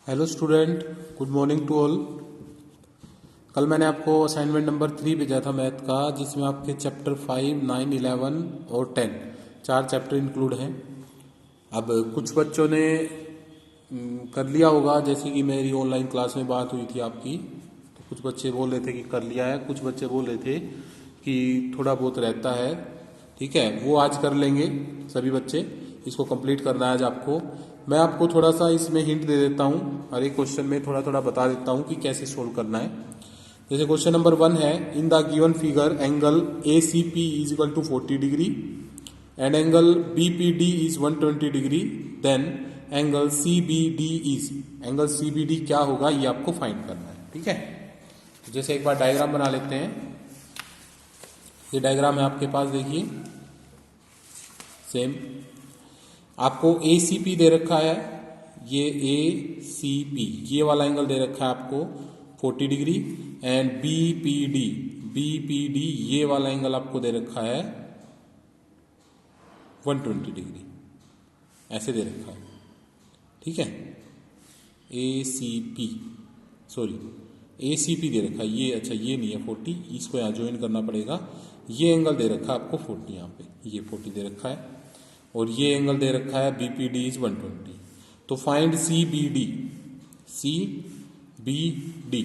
Hello student, good morning to all. कल मैंने आपको असाइनमेंट नंबर 3 भेजा था मैथ का, जिसमें आपके चैप्टर 5, 9, 11 और 10 4 चैप्टर इंक्लूड हैं। अब कुछ बच्चों ने कर लिया होगा, जैसे कि मेरी ऑनलाइन क्लास में बात हुई थी आपकी, तो कुछ बच्चे बोल रहे थे कि कर लिया है, कुछ बच्चे बोल रहे थे कि थोड़ा बहुत रहता है। ठीक है, वो आज कर लेंगे सभी बच्चे। इसको कंप्लीट करना है आज आपको। मैं आपको थोड़ा सा इसमें हिंट दे देता हूँ, हर एक क्वेश्चन में थोड़ा थोड़ा बता देता हूँ कि कैसे सोल्व करना है। जैसे क्वेश्चन नंबर 1 है, in the given figure angle A C P is equal to 40 degree and angle B P D is 120 degree, then angle C B D is, angle C B D क्या होगा ये आपको find करना है। ठीक है, तो जैसे एक बार डायग्राम बना लेते हैं। ये डायग्राम है आपके पास, देखिए सेम। आपको ए सी पी दे रखा है, ये ए सी पी ये वाला एंगल दे रखा है आपको 40 degree, and B P D ये वाला एंगल आपको दे रखा है 120 डिग्री, ऐसे दे रखा है। ठीक है, ए सी पी दे रखा है ये। अच्छा, ये नहीं है 40, इसको यहाँ ज्वाइन करना पड़ेगा। ये एंगल दे रखा है आपको 40, यहाँ पे ये 40 दे रखा है, और ये एंगल दे रखा है बी पी डी इज 120। तो फाइंड सी बी डी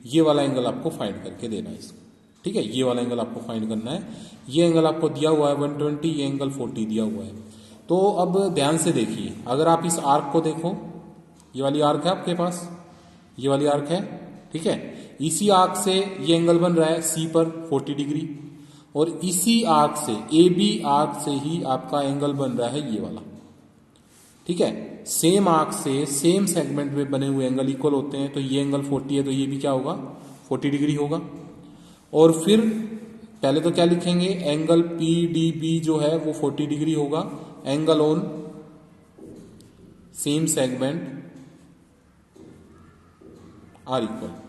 ये वाला एंगल आपको फाइंड करके देना है इसको। ठीक है, ये वाला एंगल आपको फाइंड करना है। ये एंगल आपको दिया हुआ है 120, ये एंगल 40 दिया हुआ है। तो अब ध्यान से देखिए, अगर आप इस आर्क को देखो, ये वाली आर्क है आपके पास, ये वाली आर्क है। ठीक है, इसी आर्क से ये एंगल बन रहा है सी पर 40 डिग्री, और इसी आर्क से ए बी आर्क से ही आपका एंगल बन रहा है ये वाला। ठीक है, सेम आर्क से सेम सेगमेंट में बने हुए एंगल इक्वल होते हैं, तो ये एंगल 40 है तो ये भी क्या होगा 40 डिग्री होगा। और फिर पहले तो क्या लिखेंगे, एंगल पी डी बी जो है वो 40 डिग्री होगा, angle on same segment are equal.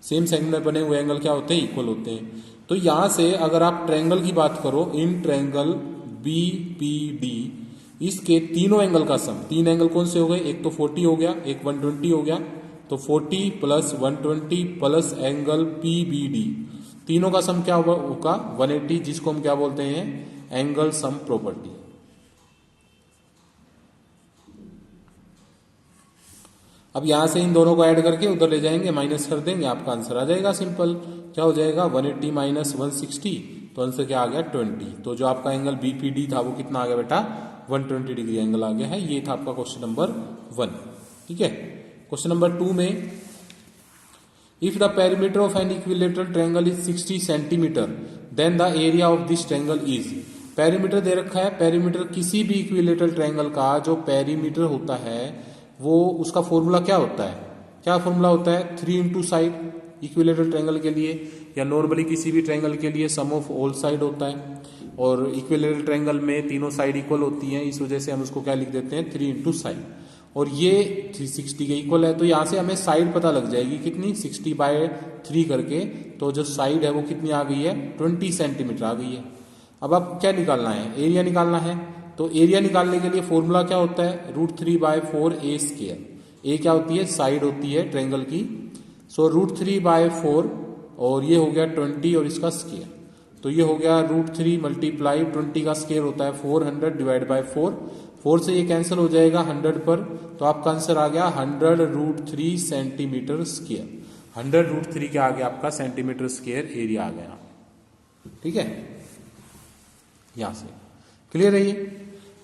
Same segment में बने हुए एंगल क्या होते हैं, इक्वल होते हैं। तो यहां से अगर आप ट्रायंगल की बात करो, in triangle B P D, इसके तीनों एंगल का सम, तीन एंगल कौन से हो गए, एक तो 40 हो गया, एक 120 हो गया, तो 40 plus 120 plus angle P B D, तीनों का सम क्या होगा 180, जिसको हम क्या बोलते हैं, एंगल सम प्रॉपर्टी। अब यहां से इन दोनों को ऐड करके उधर ले जाएंगे, माइनस कर देंगे, आपका आंसर आ जाएगा सिंपल। क्या हो जाएगा 180 माइनस 160, तो आंसर क्या आ गया 20। तो जो आपका एंगल बीपीडी था वो कितना आ गया बेटा 120 डिग्री एंगल आ गया है। ये था आपका क्वेश्चन नंबर 1। ठीक है, क्वेश्चन नंबर 2 में, if the perimeter of an equilateral triangle is 60 centimetre then the area of this triangle is. Perimeter दे रखा है, पेरीमीटर किसी भी इक्विलेटरल ट्रायंगल का जो पेरीमीटर होता है वो, उसका फॉर्मूला क्या होता है, क्या फॉर्मूला होता है 3 इंटू साइड, इक्विलेटरल ट्रायंगल के लिए या नॉर्मली किसी भी ट्रायंगल के लिए सम ऑफ ऑल साइड होता है, और इक्विलेटरल ट्रायंगल में तीनों साइड इक्वल होती हैं, इस वजह से हम उसको क्या लिख देते हैं 3 इंटू साइड, और ये 360 के इक्वल है। तो यहां से हमें साइड पता लग जाएगी कितनी, 60/3 करके, तो जो साइड है वो कितनी आ गई है 20 सेंटीमीटर आ गई है। अब आप क्या निकालना है, एरिया निकालना है। तो एरिया निकालने के लिए फॉर्मूला क्या होता है, √3/4 ए स्क्वायर। ए क्या होती है, साइड होती है ट्रायंगल की, सो √3/4, और ये हो गया 20 और इसका स्क्वायर, तो ये हो गया √3 मल्टीप्लाई 20 का स्क्वायर होता है 400 डिवाइड बाय 4, 4 से ये कैंसिल हो जाएगा 100 पर, तो आपका आंसर आ गया 100√3 सेंटीमीटर स्क्वायर। 100√3 क्या आ गया आपका सेंटीमीटर स्क्वायर एरिया आ गया। ठीक है, यहां से क्लियर है ये।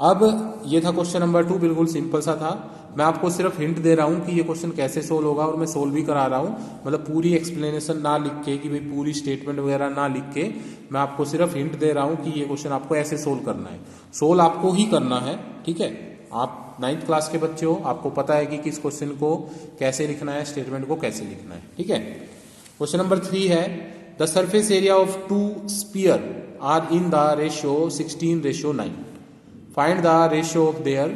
अब ये था क्वेश्चन नंबर 2, बिल्कुल सिंपल सा था। मैं आपको सिर्फ हिंट दे रहा हूं कि ये क्वेश्चन कैसे सोल्व होगा, और मैं सोल्व भी करा रहा हूं, मतलब पूरी एक्सप्लेनेशन ना लिख के कि भाई पूरी स्टेटमेंट वगैरह ना लिख के, मैं आपको सिर्फ हिंट दे रहा हूं कि ये क्वेश्चन आपको ऐसे सोल्व करना है। सोल्व आपको ही करना है। ठीक है, आप 9th क्लास के बच्चे हो, आपको पता है कि किस क्वेश्चन को कैसे लिखना है, स्टेटमेंट को कैसे लिखना है। ठीक है, क्वेश्चन नंबर 3 है, the surface area of 2 sphere are in the ratio 16:9, find the ratio of their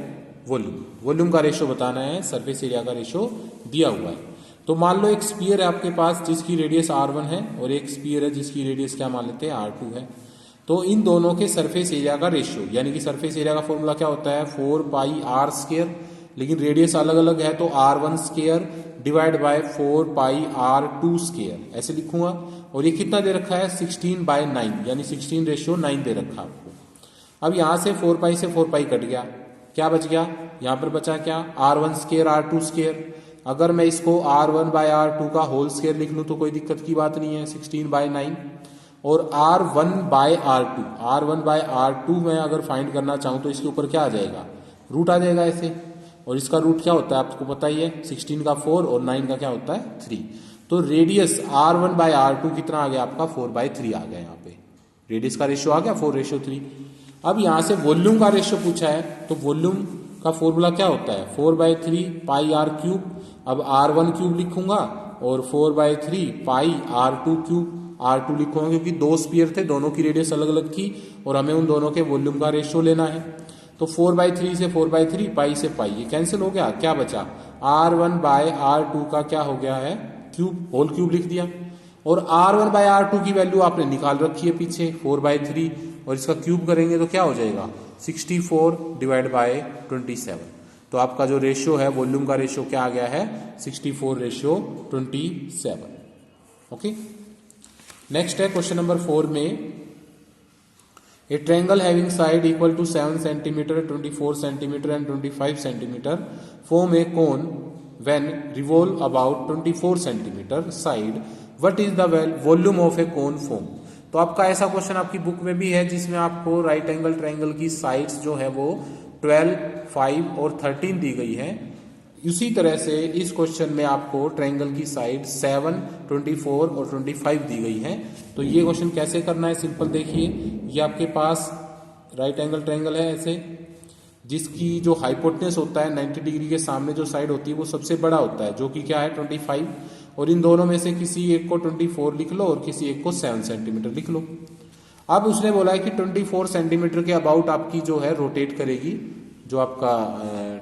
volume. Volume का रेशियो बताना है, सरफेस एरिया का रेशियो दिया हुआ है। तो मान लो एक स्पीयर है आपके पास जिसकी रेडियस r1 है, और एक स्पीयर है जिसकी रेडियस क्या मान लेते हैं r2 है। तो इन दोनों के सरफेस एरिया का रेशियो, यानी कि सरफेस एरिया का फॉर्मूला क्या होता है 4 पाई r स्क्वायर लेकिन रेडियस अलग अलग है, तो R1 square divide by 4 pi R2 square ऐसे लिखूंगा। और ये कितना दे रखा है 16/9, यानी 16:9 दे रखा है आपको। अब यहां से 4 पाई से 4 पाई कट गया, क्या बच गया, यहां पर बचा क्या R1 स्क्वायर R2 स्क्वायर। अगर मैं इसको R1/R2 का होल स्क्वायर लिख लूं तो कोई दिक्कत की बात नहीं है, 16/9। और R1/R2 में अगर फाइंड करना चाहूं तो इसके ऊपर क्या आ जाएगा, रूट आ जाएगा ऐसे। और इसका रूट क्या होता है आपको पता ही है, 16 का 4 और 9 का क्या होता है 3। तो रेडियस R1/R2 कितना आ गया आपका 4/3 आ गया। यहाँ पे रेडियस का रेशियो आ गया 4:3। अब यहां से वॉल्यूम का रेशियो पूछा है, तो वॉल्यूम का फॉर्मूला क्या होता है 4/3 पाई R क्यूब। अब R1 क्यूब लिखूंगा और 4/3 पाई R2 क्यूब। R2 लिखूंगा क्योंकि दो स्फीयर थे, दोनों की रेडियस अलग अलग थी और हमें उन दोनों के वॉल्यूम का रेशियो लेना है। तो 4/3 से 4/3, पाई से पाई, ये कैंसिल हो गया, क्या बचा R1/R2 का क्या हो गया है क्यूब, होल क्यूब लिख दिया। और R1/R2 की वैल्यू आपने निकाल रखी है पीछे 4/3, और इसका क्यूब करेंगे तो क्या हो जाएगा 64 डिवाइड बाय 27। तो आपका जो रेशियो है वॉल्यूम का रेशियो क्या आ गया है 64:27। ओके, नेक्स्ट है क्वेश्चन नंबर 4 में, a triangle having side equal to 7 centimetre, 24 centimetre and 25 centimetre form a cone when revolve about 24 centimetre side, what is the volume of a cone form. तो आपका ऐसा question आपकी book में भी है जिसमें आपको राइट एंगल ट्रायंगल की साइड्स जो है वो 12, 5 और 13 दी गई है। उसी तरह से इस क्वेश्चन में आपको ट्रायंगल की साइड 7, 24 और 25 दी गई है। तो ये क्वेश्चन कैसे करना है, सिंपल देखिए, ये आपके पास राइट एंगल ट्रायंगल है ऐसे, जिसकी जो हाइपोटेनस होता है 90 डिग्री के सामने जो साइड होती है वो सबसे बड़ा होता है, जो कि क्या है 25। और इन दोनों में से किसी एक को 24 लिख लो और किसी एक को 7 सेंटीमीटर लिख लो। अब उसने बोला है कि 24 सेंटीमीटर के अबाउट आपकी जो है रोटेट करेगी, जो आपका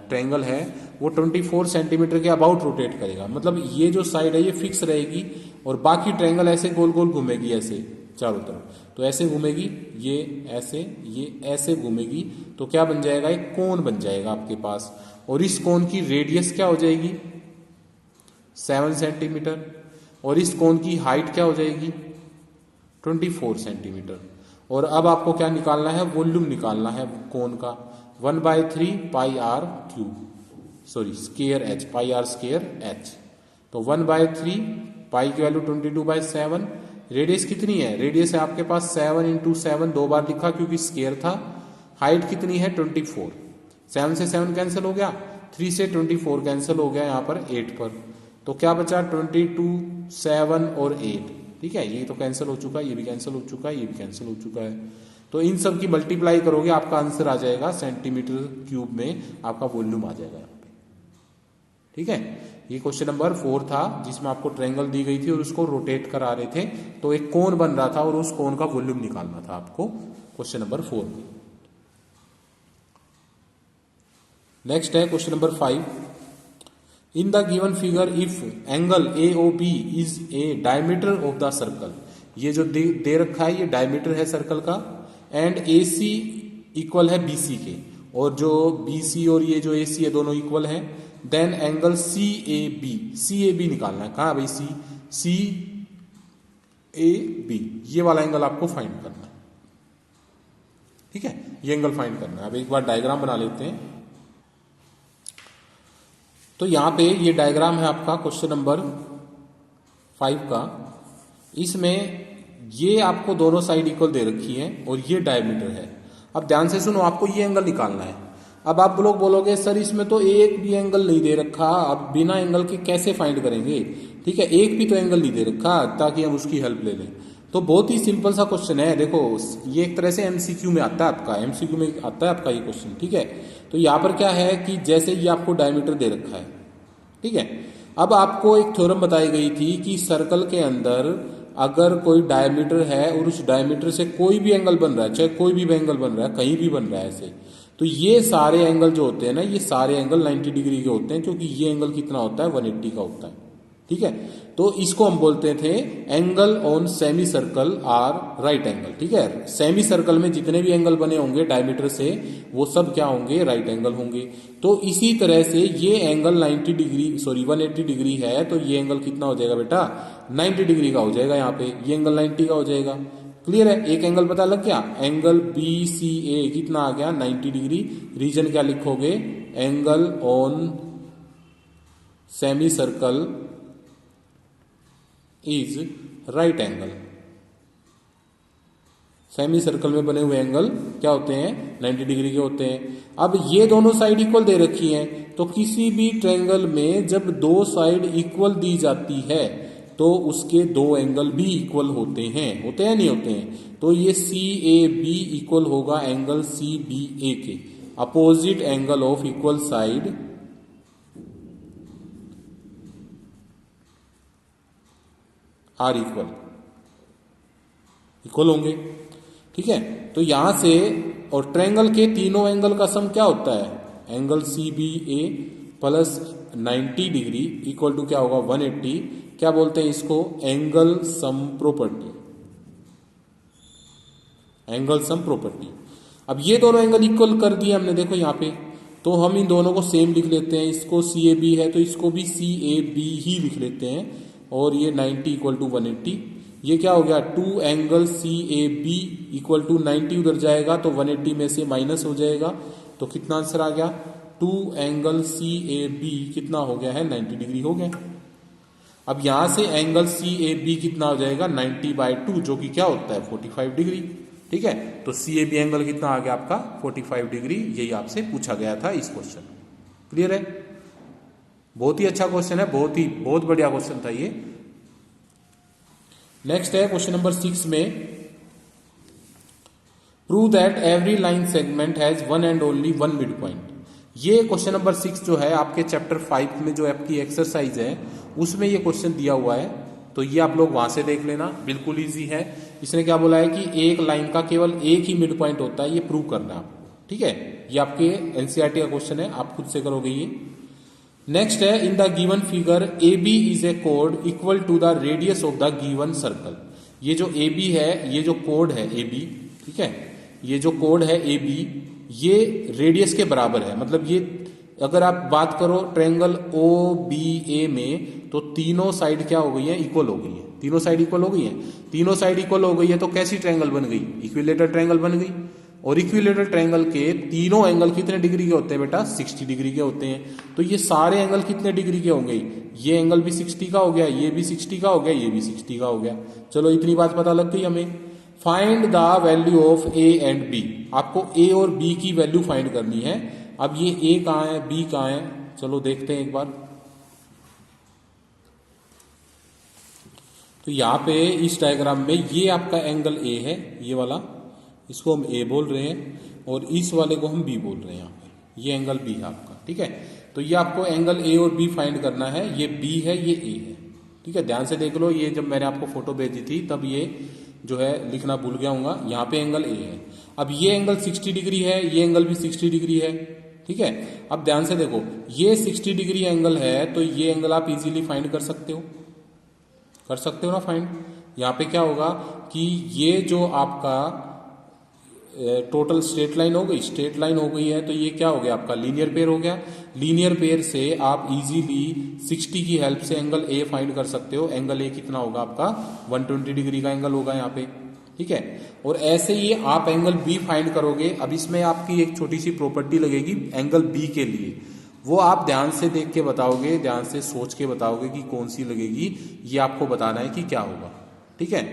ट्रायंगल है वो 24 सेंटीमीटर के अबाउट रोटेट करेगा। मतलब ये जो साइड है ये फिक्स रहेगी और बाकी ट्रायंगल ऐसे गोल गोल घूमेगी ऐसे चारों तरफ। तो ऐसे घूमेगी, ये ऐसे घूमेगी, तो क्या बन जाएगा, एक कोन बन जाएगा आपके पास। और इस कोन की रेडियस क्या हो जाएगी 7 सेंटीमीटर, और इस कोन की हाइट क्या हो जाएगी 24 सेंटीमीटर। और अब आपको क्या निकालना है, वॉल्यूम निकालना है कोन का, 1/3 पाई R cube, sorry square H, पाई R स्क्वायर H। तो 1/3 पाई की वैल्यू 22/7। रेडियस कितनी है, रेडियस है आपके पास 7 × 7, 2 बार लिखा क्योंकि स्क्वायर था। हाइट कितनी है 24, 7 से 7 कैंसिल हो गया, 3 से 24 कैंसिल हो गया यहाँ पर 8 पर। तो क्या बचा 22, 7 और 8, ठीक है, ये तो कैंसिल हो चुका है, ये भी कैंसिल हो चुका है, ये भी कैंसिल हो चुका है। तो इन सब की मल्टीप्लाई करोगे आपका आंसर आ जाएगा सेंटीमीटर क्यूब में, आपका वॉल्यूम आ जाएगा यहाँ पे। ठीक है, ये क्वेश्चन नंबर 4 था जिसमें आपको ट्रायंगल दी गई थी और उसको रोटेट करा रहे थे, तो एक कोन बन रहा था और उस कोन का वॉल्यूम निकालना था आपको क्वेश्चन नंबर 4 में। नेक्स्ट है question number 5, in the given figure if angle AOB is a diameter of the circle. ये जो दे रखा है ये डायमीटर है सर्कल का, एंड AC इक्वल है BC के, और जो BC और ये जो AC है दोनों इक्वल है, देन एंगल CAB निकालना है। कहाँ भाई CAB, ये वाला एंगल आपको फाइंड करना है। ठीक है, ये एंगल फाइंड करना है। अब एक बार डायग्राम बना लेते हैं। तो यहां पे ये डायग्राम है आपका क्वेश्चन नंबर 5 का। इसमें ये आपको दोनों साइड इक्वल दे रखी है और ये डायमीटर है। अब ध्यान से सुनो, आपको ये एंगल निकालना है। अब आप लोग बोलोगे सर इसमें तो एक भी एंगल नहीं दे रखा, अब बिना एंगल के कैसे फाइंड करेंगे। ठीक है, एक भी तो एंगल नहीं दे रखा ताकि हम उसकी हेल्प ले लें। तो बहुत ही सिंपल सा क्वेश्चन है, देखो ये एक तरह से MCQ में आता है, आपका MCQ में आता है आपका ये क्वेश्चन। ठीक है, तो यहाँ पर क्या है कि जैसे ये आपको डायमीटर दे रखा है, ठीक है, अब आपको एक थ्योरम बताई गई थी कि सर्कल के अंदर अगर कोई डायमीटर है और उस डायमीटर से कोई भी एंगल बन रहा है, चाहे कोई भी एंगल बन रहा है, कहीं भी बन रहा है ऐसे, तो ये सारे एंगल जो होते हैं ना, ये सारे एंगल 90 डिग्री के होते हैं, क्योंकि ये एंगल कितना होता है 180 का होता है। ठीक है। तो इसको हम बोलते थे angle on semi circle are right angle. ठीक है, सेमी सर्कल में जितने भी एंगल बने होंगे डायमीटर से वो सब क्या होंगे, राइट एंगल होंगे। तो इसी तरह से ये एंगल 90 डिग्री 180 डिग्री है, तो ये एंगल कितना हो जाएगा बेटा, 90 डिग्री का हो जाएगा। यहाँ पे ये एंगल 90 का हो जाएगा। क्लियर है, एक एंगल पता लग गया। एंगल बी सी ए कितना आ गया, 90 डिग्री। रीजन क्या लिखोगे, angle on semi circle is right angle. Semi circle में बने हुए एंगल क्या होते हैं, 90 डिग्री के होते हैं। अब ये दोनों साइड इक्वल दे रखी हैं, तो किसी भी ट्रायंगल में जब दो साइड इक्वल दी जाती है तो उसके दो एंगल भी इक्वल होते हैं, होते हैं नहीं होते हैं। तो ये सी ए बी इक्वल होगा एंगल सी बी ए के। Opposite angle of equal side are equal होंगे। ठीक है, तो यहां से और ट्रायंगल के तीनों एंगल का सम क्या होता है, angle C B A plus 90 degree equal to क्या होगा 180। क्या बोलते हैं इसको, angle sum property, angle sum property. अब ये दोनों एंगल इक्वल कर दिए हमने, देखो यहां पे, तो हम इन दोनों को सेम लिख लेते हैं। इसको सी ए बी है तो इसको भी सी ए बी ही लिख लेते हैं, और ये 90 इक्वल टू 180। ये क्या हो गया, 2 angle C A B equal to 90 उधर जाएगा तो 180 में से माइनस हो जाएगा, तो कितना आंसर आ गया, 2 एंगल सी ए बी कितना हो गया है, 90 डिग्री हो गया। अब यहां से एंगल सी ए बी कितना हो जाएगा, 90/2, जो कि क्या होता है 45 डिग्री। ठीक है, तो सी ए बी एंगल कितना आ गया आपका 45 डिग्री। यही आपसे पूछा गया था इस क्वेश्चन। क्लियर है, बहुत ही अच्छा क्वेश्चन है, बहुत बढ़िया क्वेश्चन था ये। नेक्स्ट है क्वेश्चन नंबर 6 में, prove that every line segment has one and only one mid point. ये क्वेश्चन नंबर 6 जो है आपके चैप्टर 5 में जो आपकी एक्सरसाइज है उसमें ये क्वेश्चन दिया हुआ है, तो ये आप लोग वहां से देख लेना, बिल्कुल इजी है। इसने क्या बोला है कि एक लाइन का केवल एक ही मिड पॉइंट होता है, ये प्रूव करना है। ठीक है, ये आपके एनसीईआरटी का क्वेश्चन है, आप खुद से करोगे ये। नेक्स्ट है, in the given figure A B is a कोड equal to the radius of the given circle. ये जो ए बी है, ये जो कोड है ए बी, ठीक है, ये जो कोड है ए बी, ये रेडियस के बराबर है। मतलब ये अगर आप बात करो ट्रायंगल ओ बी ए में, तो तीनों साइड क्या हो गई है, इक्वल हो गई है। तीनों साइड इक्वल हो गई है, तीनों साइड इक्वल हो गई है, तो कैसी ट्रायंगल बन गई, इक्विलेटरल ट्रायंगल बन गई। और इक्विलेटरल ट्रायंगल के तीनों एंगल कितने डिग्री के होते हैं बेटा, 60 डिग्री के होते हैं। तो ये सारे एंगल कितने डिग्री के होंगे, ये एंगल भी 60 का हो गया, ये भी 60 का हो गया, ये भी 60 का हो गया। चलो इतनी बात पता लग गई हमें। Find the value of A and B. आपको ए और बी की वैल्यू फाइंड करनी है। अब ये ए कहां है, बी कहां है, चलो देखते हैं एक बार। तो यहां पे इस डायग्राम में ये आपका एंगल ए है, ये वाला, इसको हम ए बोल रहे हैं, और इस वाले को हम बी बोल रहे हैं। यहाँ पे ये एंगल बी है आपका। ठीक है, तो ये आपको एंगल ए और बी फाइंड करना है। ये बी है, ये ए है। ठीक है, ध्यान से देख लो, ये जब मैंने आपको फोटो भेजी थी तब ये जो है लिखना भूल गया हूँ। यहाँ पे एंगल ए है। अब ये एंगल 60 डिग्री है, ये एंगल भी 60 डिग्री है। ठीक है, अब ध्यान से देखो, ये 60 डिग्री एंगल है, तो ये एंगल आप इजीली फाइंड कर सकते हो ना फाइंड। यहाँ पे क्या होगा कि ये जो आपका टोटल स्ट्रेट लाइन हो गई, स्ट्रेट लाइन हो गई है, तो ये क्या हो गया आपका लीनियर पेयर हो गया। लीनियर पेयर से आप इजीली 60 की हेल्प से एंगल ए फाइंड कर सकते हो। एंगल ए कितना होगा आपका 120 डिग्री का एंगल होगा यहाँ पे। ठीक है, और ऐसे ही आप एंगल बी फाइंड करोगे। अब इसमें आपकी एक छोटी सी प्रॉपर्टी लगेगी एंगल बी के लिए, वो आप ध्यान से देख के बताओगे, ध्यान से सोच के बताओगे कि कौन सी लगेगी, ये आपको बताना है कि क्या होगा। ठीक है,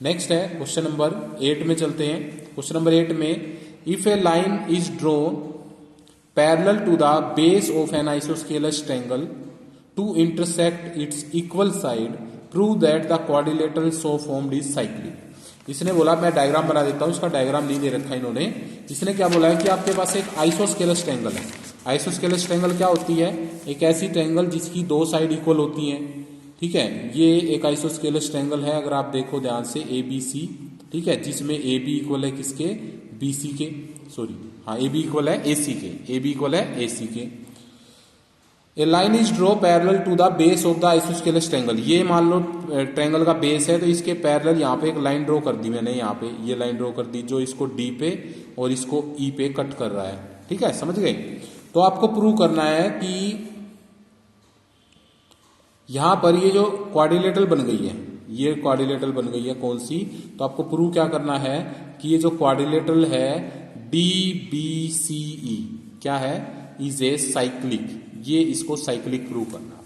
नेक्स्ट है क्वेश्चन नंबर 8 में चलते हैं। क्वेश्चन नंबर 8 में, if a line is drawn parallel to the base of an isosceles triangle to intersect its equal side, prove that the quadrilateral so formed is cyclic. इसने बोला, मैं diagram बना देता हूं, इसका डायग्राम नहीं दे रखा इन्होंने। इसने क्या बोला है कि आपके पास एक आइसोस्केलस ट्रायंगल है। आइसोस्केलस ट्रायंगल क्या होती है, एक ऐसी ट्रायंगल जिसकी दो साइड इक्वल होती हैं। ठीक है, ये एक आइसोस्केलस ट्रायंगल है, अगर आप देखो ध्यान से ए बी सी। ठीक है, जिसमें ए बी इक्वल है किसके, बी सी के, सॉरी हाँ ए बी इक्वल है ए सी के, ए बी इक्वल है ए सी के। A line is draw parallel to the base of the isosceles triangle. ये मान लो ट्रायंगल का बेस है, तो इसके पैरेलल यहाँ पे एक लाइन ड्रॉ कर दी मैंने, यहाँ पे ये लाइन ड्रॉ कर दी जो इसको डी पे और इसको ई पे कट कर रहा है। ठीक है, समझ गए। तो आपको प्रूव करना है कि यहां पर ये जो क्वाड्रिलेटरल बन गई है, ये क्वाड्रिलेटरल बन गई है कौन सी, तो आपको प्रूव क्या करना है कि ये जो क्वाड्रिलेटरल है DBCE क्या है, इज ए साइक्लिक। ये इसको साइक्लिक प्रूव करना है।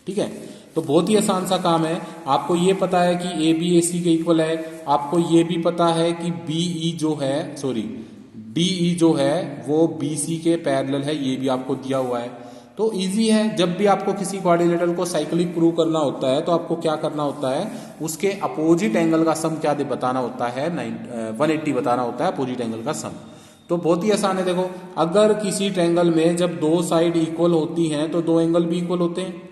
ठीक है, तो बहुत ही आसान सा काम है। आपको ये पता है कि ABAC के इक्वल है, आपको ये भी पता है कि BE जो है, सॉरी DE जो है वो BC के पैरेलल है, ये भी आपको दिया हुआ है। तो इजी है, जब भी आपको किसी क्वाड्रिलेटरल को साइक्लिक प्रूव करना होता है तो आपको क्या करना होता है, उसके अपोजिट एंगल का सम क्या बताना होता है, 180 बताना होता है अपोजिट एंगल का सम। तो बहुत ही आसान है। देखो, अगर किसी ट्रायंगल में जब दो साइड इक्वल होती हैं तो दो एंगल भी इक्वल होते हैं।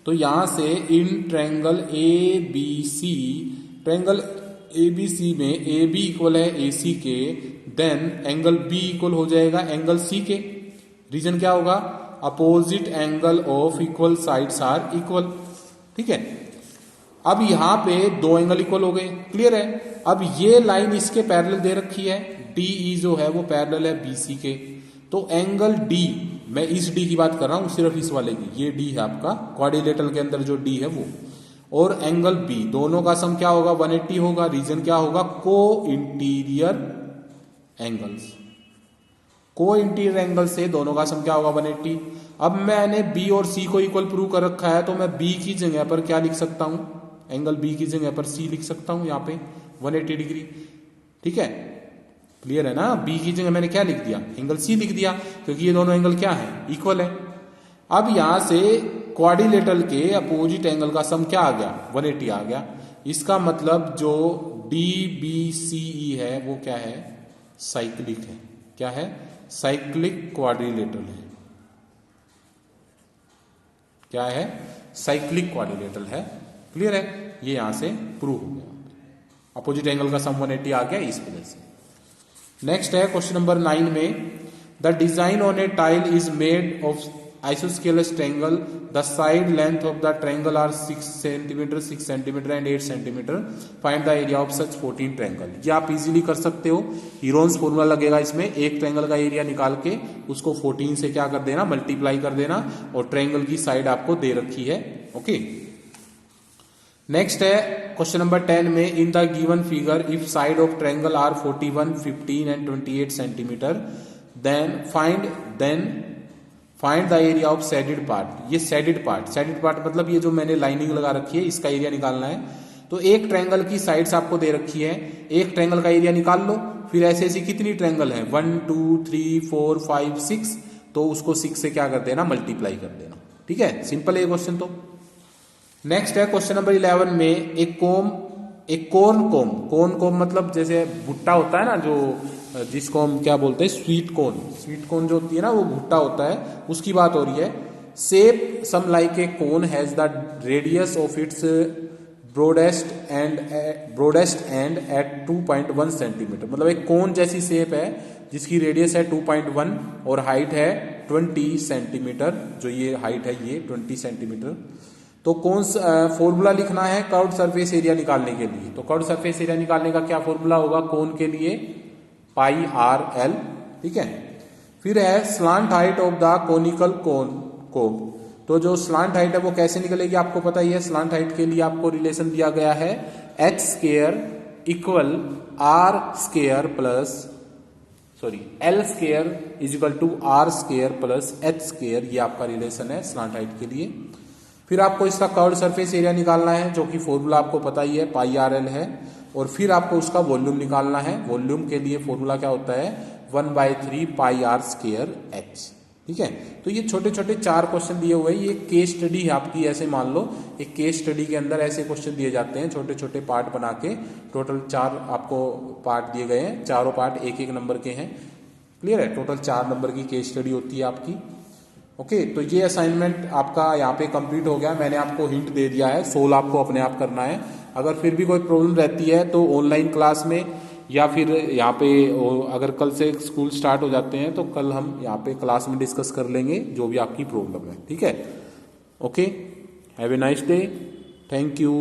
तो यहां से in triangle ABC, triangle ABC में AB इक्वल है AC के, देन एंगल B इक्वल हो जाएगा एंगल C के। रीजन क्या होगा, opposite angle of equal sides are equal. ठीक है, अब यहां पे दो एंगल इक्वल हो गए, क्लियर है। अब ये लाइन इसके पैरेलल दे रखी है, DE जो है वो पैरेलल है BC के। तो एंगल D, मैं इस D की बात कर रहा हूं, सिर्फ इस वाले की, ये D है आपका क्वाड्रिलेटरल के अंदर जो D है वो, और एंगल B, दोनों का सम क्या होगा, 180 होगा। रीजन क्या होगा, को इंटीरियर एंगल्स, को इंटीरियर एंगल से दोनों का सम क्या होगा, 180। अब मैंने B और C को इक्वल प्रूव कर रखा है, तो मैं B की जगह पर क्या लिख सकता हूं, एंगल B की जगह पर C लिख सकता हूं, यहां पे 180 डिग्री। ठीक है, क्लियर है ना। B की जगह मैंने क्या लिख दिया, एंगल C लिख दिया, क्योंकि ये दोनों एंगल क्या है, इक्वल है। अब यहां से क्वाड्रिलेटरल के अपोजिट एंगल का सम क्या आ गया, 180 आ गया। इसका मतलब जो DBCE है वो क्या है, साइक्लिक है। क्या है, साइक्लिक क्वाड्रिलेटरल है। क्या है, साइक्लिक क्वाड्रिलेटरल है। क्लियर है, ये यहां से प्रूव हो गया, अपोजिट एंगल का सम 180 आ गया इस वजह से। नेक्स्ट है क्वेश्चन नंबर 9 में, the design on a tile is made of isosceles triangle, the side length of the triangle are 6 centimetre, 6 centimetre and 8 centimetre, find the area of such 14 triangle. ये आप easily कर सकते हो, Heron's formula लगेगा इसमें। एक triangle का area निकाल के उसको 14 से क्या कर देना, मल्टीप्लाई कर देना, और ट्रायंगल की साइड आपको दे रखी है। ओके, नेक्स्ट है क्वेश्चन नंबर 10 में, in the given figure if side of triangle are 41, 15 and 28 centimetre, then find the area of shaded part. ये शेडेड पार्ट मतलब ये जो मैंने लाइनिंग लगा रखी है, इसका एरिया निकालना है। तो एक ट्रायंगल की साइड्स आपको दे रखी है, एक ट्रायंगल का एरिया निकाल लो। फिर ऐसे ऐसी कितनी ट्रायंगल है, 1 2 3 4 5 6, तो उसको 6 से क्या कर देना, मल्टीप्लाई कर देना। ठीक है, सिंपल है ये क्वेश्चन। तो नेक्स्ट है क्वेश्चन नंबर 11 में, एक कोन मतलब जैसे भुट्टा होता है ना, जो जिसको हम क्या बोलते हैं, स्वीट कॉर्न जो होती है ना, वो भुट्टा होता है, उसकी बात हो रही है। Shape some like a cone has the radius of its broadest end at 2.1 centimetre. मतलब एक कोन जैसी शेप है जिसकी रेडियस है 2.1 और हाइट है 20 सेंटीमीटर। जो ये हाइट है ये 20 सेंटीमीटर। तो कौन सा फॉर्मूला लिखना है कर्व्ड सरफेस एरिया निकालने के लिए। तो कर्व्ड सरफेस एरिया निकालने का क्या फॉर्मूला होगा, कोन के लिए पाई आर एल। ठीक है, फिर है slant height of the conical cone. तो जो स्लांट हाइट है वो कैसे निकलेगी, आपको पता ही है। स्लांट हाइट के लिए आपको रिलेशन दिया गया है h square equal R square plus L square is equal to R square plus H square. ये आपका रिलेशन है स्लांट हाइट के लिए। फिर आपको इसका कर्व्ड सरफेस एरिया निकालना है, जो कि फॉर्मूला आपको पता ही है, पाई आर एल है। और फिर आपको उसका वॉल्यूम निकालना है। वॉल्यूम के लिए फॉर्मूला क्या होता है, 1/3 पाई आर स्क्वायर एच। ठीक है, तो ये छोटे छोटे 4 क्वेश्चन दिए हुए हैं। ये केस स्टडी है आपकी, ऐसे मान लो एक केस स्टडी के अंदर ऐसे क्वेश्चन दिए जाते हैं, छोटे छोटे पार्ट बना के। टोटल 4 आपको पार्ट दिए गए हैं, चारों पार्ट 1-1 नंबर के हैं। क्लियर है, टोटल 4 नंबर की केस स्टडी होती है आपकी। ओके, तो ये असाइनमेंट आपका यहाँ पे कंप्लीट हो गया। मैंने आपको हिंट दे दिया है, सोल्व आपको अपने आप करना है। अगर फिर भी कोई प्रॉब्लम रहती है तो ऑनलाइन क्लास में, या फिर यहाँ पे अगर कल से स्कूल स्टार्ट हो जाते हैं तो कल हम यहाँ पे क्लास में डिस्कस कर लेंगे जो भी आपकी प्रॉब्लम है। ठीक है। Okay, have a nice day, thank you.